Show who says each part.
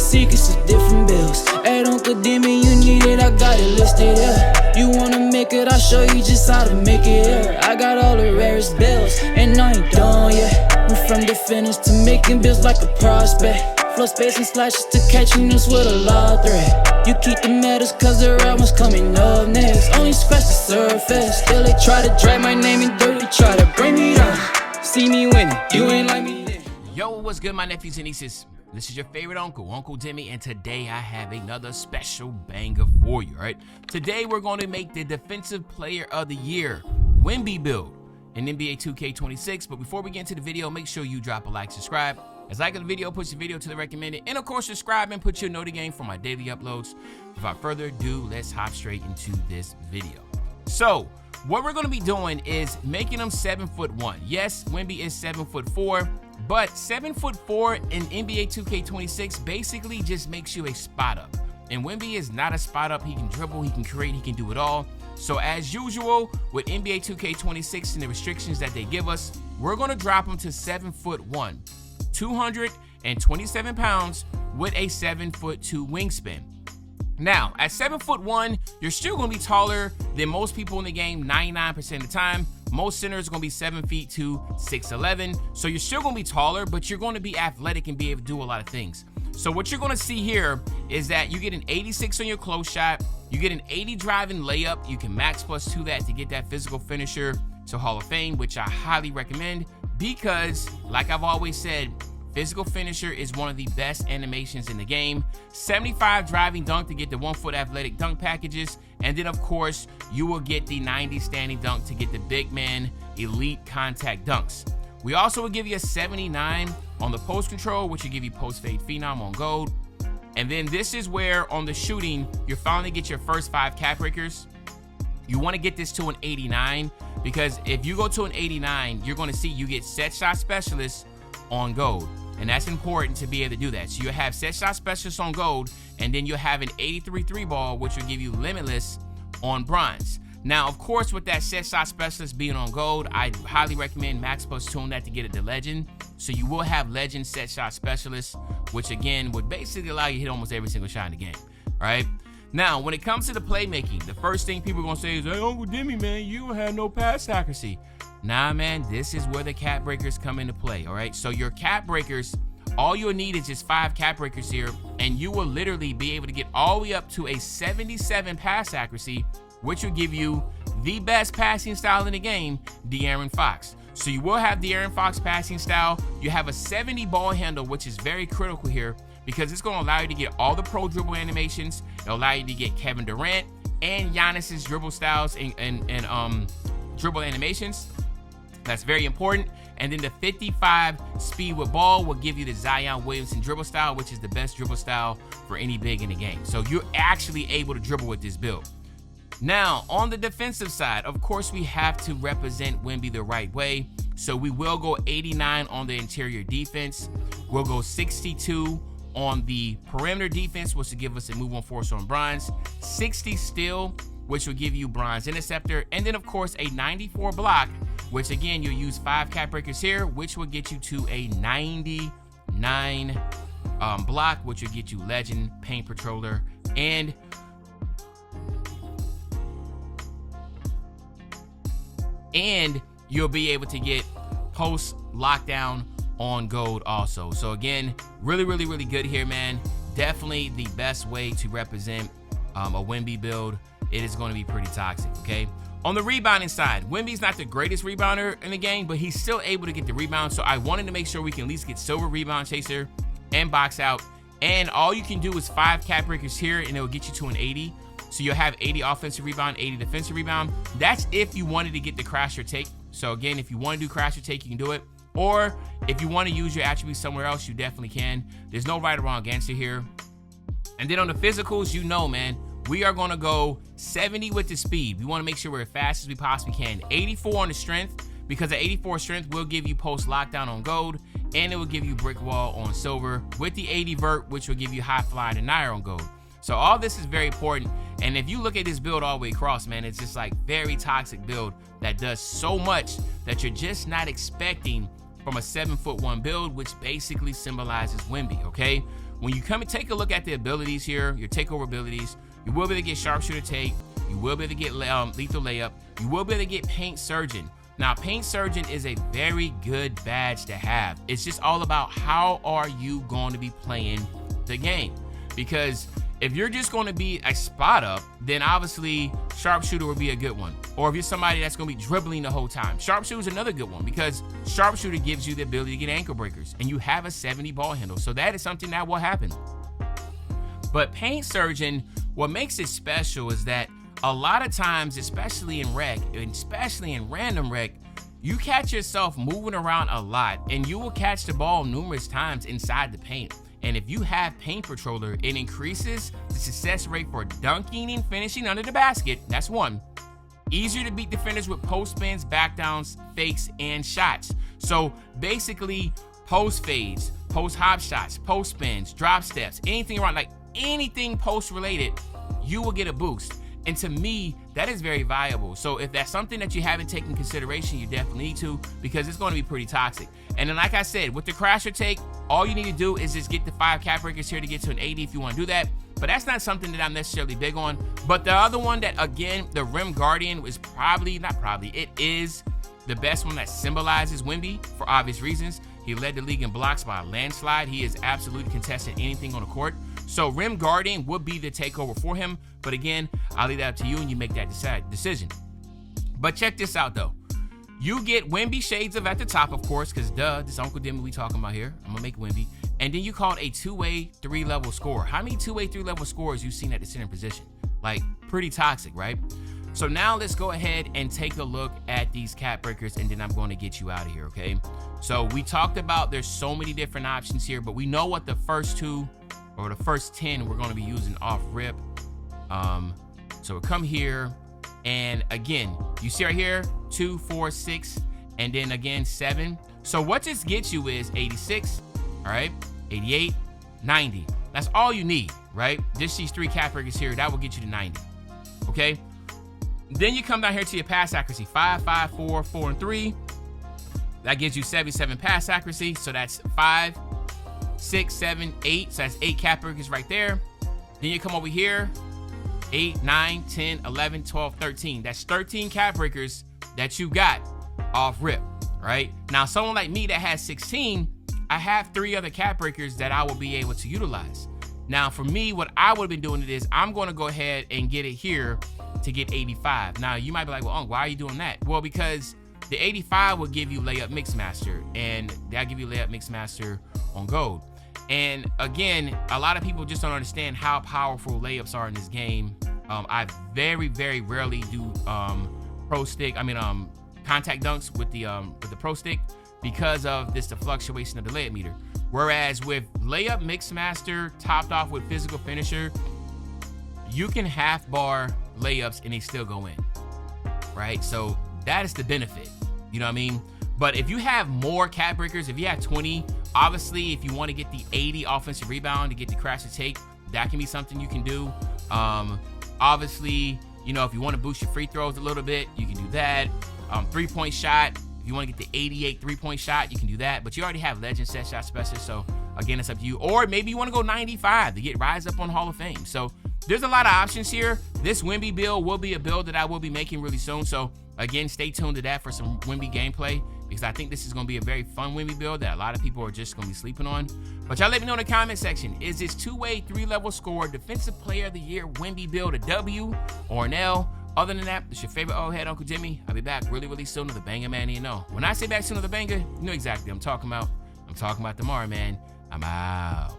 Speaker 1: secrets of different bills. At Uncle Demi, you need it, I got it listed here. You wanna make it, I'll show you just how to make it here. I got all the rarest bills, and I ain't done yet. Went from defenders to making bills like a prospect. Flow space and slashes to catching us with a lot of threat. You keep the medals cause the right one's coming up next. Only scratch the surface, still they try to drag my name in dirt. They try to bring me down, see me winning, you ain't like me then.
Speaker 2: Yo, what's good, my nephews and nieces? This is your favorite uncle, Uncle Demi, and today I have another special banger for you, all right? Today we're going to make the Defensive Player of the Year Wemby build in NBA 2K26. But before we get into the video, make sure you drop a like, subscribe. As like the video, push the video to the recommended, and of course subscribe and put your note game for my daily uploads. Without further ado, let's hop straight into this video. So what we're going to be doing is making him 7'1". Yes, Wemby is 7'4", but 7'4" in NBA 2K26 basically just makes you a spot up. And Wemby is not a spot up. He can dribble, he can create, he can do it all. So as usual with NBA 2K26 and the restrictions that they give us, we're going to drop him to 7'1", 227 pounds with a 7'2" wingspan. Now, at 7'1", you're still going to be taller than most people in the game 99% of the time. Most centers are going to be 7 feet to 6'11". So you're still going to be taller, but you're going to be athletic and be able to do a lot of things. So what you're going to see here is that you get an 86 on your close shot. You get an 80 driving layup. You can max plus 2 that to get that physical finisher to Hall of Fame, which I highly recommend because, like I've always said, physical finisher is one of the best animations in the game. 75 driving dunk to get the 1-foot athletic dunk packages. And then, of course, you will get the 90 standing dunk to get the big man elite contact dunks. We also will give you a 79 on the post control, which will give you post fade phenom on gold. And then this is where on the shooting, you finally get your first 5 cap breakers. You want to get this to an 89 because if you go to an 89, you're going to see you get set shot specialists on gold. And that's important to be able to do that. So you'll have set shot specialists on gold, and then you'll have an 83 3 ball, which will give you limitless on bronze. Now, of course, with that set shot specialist being on gold, I highly recommend max plus 2 on that to get it to legend. So you will have legend set shot specialists, which again would basically allow you to hit almost every single shot in the game. All right. Now, when it comes to the playmaking, the first thing people are going to say is, hey, Uncle Demi, man, you don't have no pass accuracy. Nah, man, this is where the cap breakers come into play, all right? So your cap breakers, all you'll need is just 5 cap breakers here, and you will literally be able to get all the way up to a 77 pass accuracy, which will give you the best passing style in the game, De'Aaron Fox. So you will have De'Aaron Fox passing style. You have a 70 ball handle, which is very critical here because it's going to allow you to get all the pro dribble animations. It'll allow you to get Kevin Durant and Giannis's dribble styles and dribble animations. That's very important. And then the 55 speed with ball will give you the Zion Williamson dribble style, which is the best dribble style for any big in the game. So you're actually able to dribble with this build. Now, on the defensive side, of course, we have to represent Wemby the right way. So we will go 89 on the interior defense. We'll go 62 on the perimeter defense, which will give us a move on force on bronze. 60 steal, which will give you bronze interceptor. And then, of course, a 94 block, which again, you'll use 5 cap breakers here, which will get you to a 99 block, which will get you legend, paint patroller, and you'll be able to get post lockdown on gold also. So again, really good here, man. Definitely the best way to represent a Wemby build. It is going to be pretty toxic, okay? On the rebounding side, Wemby's not the greatest rebounder in the game, but he's still able to get the rebound. So I wanted to make sure we can at least get silver rebound chaser and box out. And all you can do is 5 cap breakers here, and it'll get you to an 80. So you'll have 80 offensive rebound, 80 defensive rebound. That's if you wanted to get the crash or take. So again, if you want to do crash or take, you can do it. Or if you want to use your attributes somewhere else, you definitely can. There's no right or wrong answer here. And then on the physicals, you know, man, we are going to go 70 with the speed. We want to make sure we're as fast as we possibly can. 84 on the strength, because the 84 strength will give you post lockdown on gold, and it will give you brick wall on silver, with the 80 vert, which will give you high fly and denier on gold. So all this is very important. And if you look at this build all the way across, man, it's just like very toxic build that does so much that you're just not expecting from a 7'1" build, which basically symbolizes Wemby, okay? when you come and take a look at the abilities here, your takeover abilities, you will be able to get sharpshooter take, you will be able to get lethal layup, you will be able to get paint surgeon. Now, paint surgeon is a very good badge to have. It's just all about how are you going to be playing the game. Because if you're just going to be a spot up, then obviously sharpshooter would be a good one. Or if you're somebody that's going to be dribbling the whole time, sharpshooter is another good one, because sharpshooter gives you the ability to get ankle breakers, and you have a 70 ball handle. So that is something that will happen. But paint surgeon, what makes it special is that a lot of times, especially in rec, and especially in random rec, you catch yourself moving around a lot, and you will catch the ball numerous times inside the paint. And if you have paint patroller, it increases the success rate for dunking and finishing under the basket. That's one. Easier to beat defenders with post spins, back downs, fakes, and shots. So basically, post fades, post hop shots, post spins, drop steps, anything around, like anything post related, you will get a boost. And to me, that is very valuable. So if that's something that you haven't taken consideration, you definitely need to, because it's going to be pretty toxic. And then, like I said, with the crasher take, all you need to do is just get the 5 cap breakers here to get to an 80 if you want to do that. But that's not something that I'm necessarily big on. But the other one that, again, the Rim Guardian is it is the best one that symbolizes Wemby for obvious reasons. He led the league in blocks by a landslide. He is absolutely contested anything on the court. So Rim Guardian would be the takeover for him. But again, I'll leave that up to you and you make that decision. But check this out though. You get Wemby shades of at the top, of course, because this Uncle Demi we talking about here. I'm gonna make Wemby. And then you call it a 2-way 3-level scorer. How many 2-way 3-level scorers you've seen at the center position? Like, pretty toxic, right? So now let's go ahead and take a look at these cap breakers, and then I'm going to get you out of here, okay? So we talked about there's so many different options here, but we know what the first 2 or the first 10 we're going to be using off rip. So we'll come here, and again, you see right here, 2, 4, 6, and then again 7. So what this gets you is 86, all right, 88, 90. That's all you need, right? Just these 3 cap breakers here, that will get you to 90, okay? Then you come down here to your pass accuracy, 5, 5, 4, 4, and 3. That gives you 77 pass accuracy. So that's 5, 6, 7, 8. So that's 8 cap breakers right there. Then you come over here, 8, 9, 10, 11, 12, 13. That's 13 cap breakers that you got off rip, right? Now, someone like me that has 16, I have 3 other cap breakers that I will be able to utilize. Now, for me, what I would have been doing is I'm going to go ahead and get it here to get 85. Now, you might be like, well, why are you doing that? Well, because the 85 will give you layup mixmaster, and that'll give you layup mixmaster on gold. And again, a lot of people just don't understand how powerful layups are in this game. I very, very rarely do contact dunks with the pro stick because of the fluctuation of the layup meter. Whereas with layup mixmaster topped off with physical finisher, you can half bar layups and they still go in, right? So that is the benefit, you know what I mean? But if you have more cap breakers, if you have 20, obviously if you want to get the 80 offensive rebound to get the crash to take, that can be something you can do. Obviously, you know, if you want to boost your free throws a little bit, you can do that. 3-point shot, if you want to get the 88 3-point shot, you can do that. But you already have legend set shot specialist, so again, it's up to you. Or maybe you want to go 95 to get rise up on Hall of Fame. So there's a lot of options here. This Wemby build will be a build that I will be making really soon. So again, stay tuned to that for some Wemby gameplay, because I think this is going to be a very fun Wemby build that a lot of people are just going to be sleeping on. But y'all let me know in the comment section, is this 2-way 3-level score defensive player of the year Wemby build a W or an L? Other than that, it's your favorite old head Uncle Jimmy. I'll be back really, really soon with the banger, man. You know, when I say back soon with the banger, you know exactly what I'm talking about. I'm talking about tomorrow, man. I'm out.